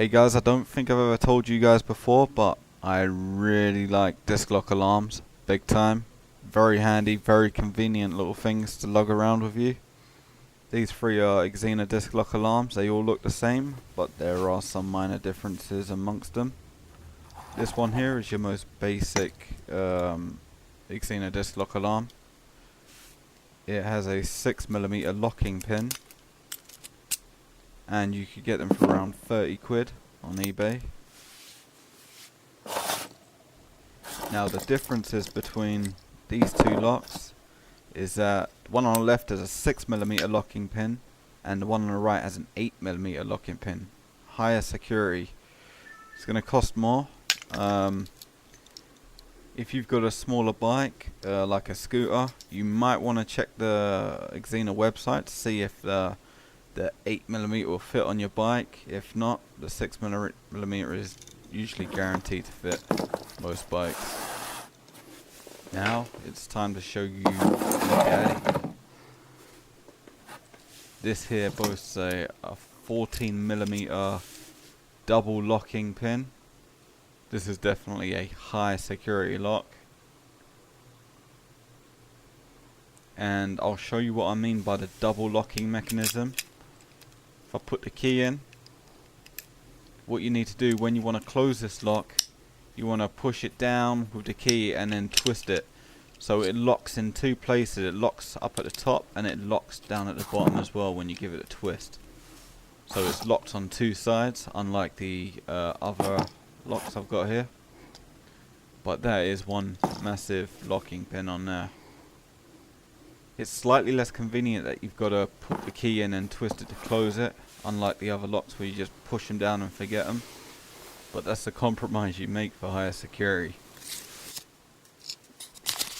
Hey guys, I don't think I've ever told you guys before, but I really like disclock alarms, big time. Very handy, very convenient little things to lug around with you. These three are Xena disclock alarms. They all look the same, but there are some minor differences amongst them. This one here is your most basic Xena disclock alarm. It has a 6mm locking pin, and you could get them for around 30 quid on eBay. Now the differences between these two locks is that the one on the left has a 6mm locking pin and the one on the right has an 8mm locking pin. Higher security. It's going to cost more. If you've got a smaller bike, like a scooter, you might want to check the Xena website to see if the 8mm will fit on your bike. If not, the 6mm is usually guaranteed to fit most bikes. Now it's time to show you the gadget. This here boasts a 14mm double locking pin. This is definitely a high security lock. And I'll show you what I mean by the double locking mechanism. If I put the key in, what you need to do when you want to close this lock, you want to push it down with the key and then twist it. So it locks in two places. It locks up at the top and it locks down at the bottom as well when you give it a twist. So it's locked on two sides, unlike the other locks I've got here. But that is one massive locking pin on there. It's slightly less convenient that you've got to put the key in and twist it to close it, unlike the other locks where you just push them down and forget them. But that's the compromise you make for higher security.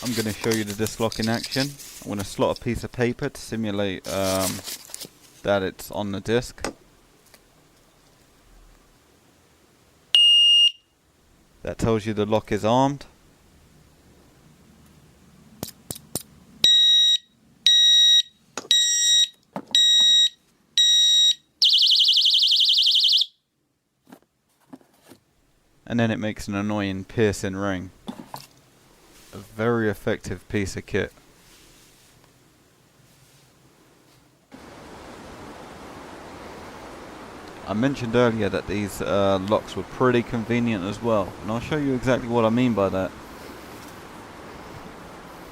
I'm going to show you the disc lock in action. I'm going to slot a piece of paper to simulate that it's on the disc. That tells you the lock is armed. And then it makes an annoying piercing ring. A very effective piece of kit. I mentioned earlier that these locks were pretty convenient as well, and I'll show you exactly what I mean by that.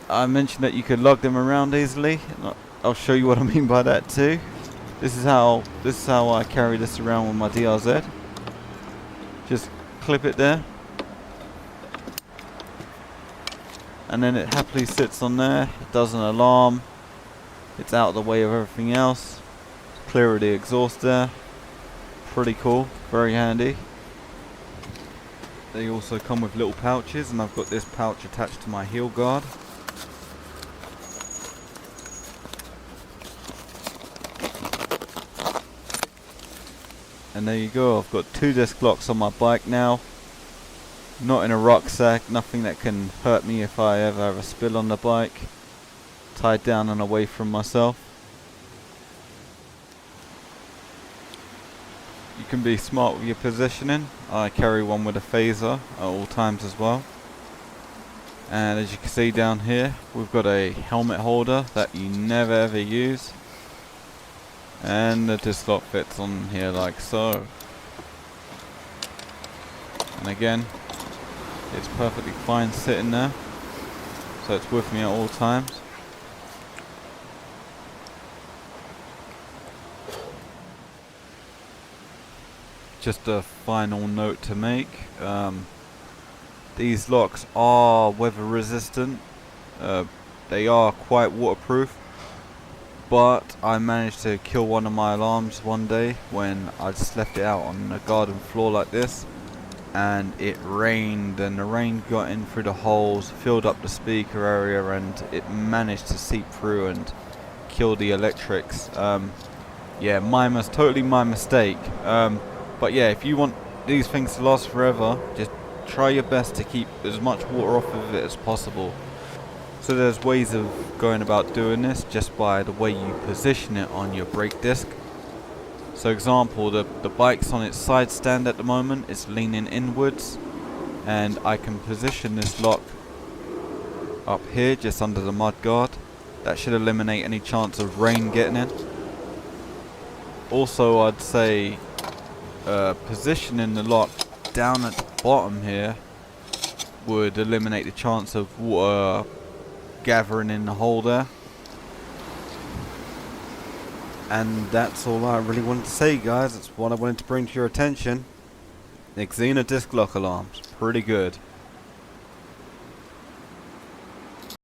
I mentioned that you could lug them around easily, and I'll show you what I mean by that too. This is how I carry this around with my DRZ. Just clip it there, and then it happily sits on there. It does an alarm. It's out of the way of everything else. Clear of the exhaust there. Pretty cool, very handy. They also come with little pouches, and I've got this pouch attached to my heel guard. And there you go, I've got two disc locks on my bike now. Not in a rucksack, nothing that can hurt me if I ever have a spill on the bike. Tied down and away from myself. You can be smart with your positioning. I carry one with a phaser at all times as well. And as you can see down here, we've got a helmet holder that you never ever use. And the disc lock fits on here like so. And again, it's perfectly fine sitting there, so it's with me at all times. Just a final note to make, these locks are weather resistant. They are quite waterproof, but I managed to kill one of my alarms one day when I just left it out on the garden floor like this, and it rained, and the rain got in through the holes, filled up the speaker area, and it managed to seep through and kill the electrics. Yeah, totally my mistake. But yeah, if you want these things to last forever, just try your best to keep as much water off of it as possible. So there's ways of going about doing this just by the way you position it on your brake disc. So example, the bike's on its side stand at the moment, it's leaning inwards, and I can position this lock up here just under the mud guard. That should eliminate any chance of rain getting in. Also, I'd say positioning the lock down at the bottom here would eliminate the chance of water gathering in the hole there. And that's all I really wanted to say, guys. That's what I wanted to bring to your attention. The Xena disc lock alarms, pretty good.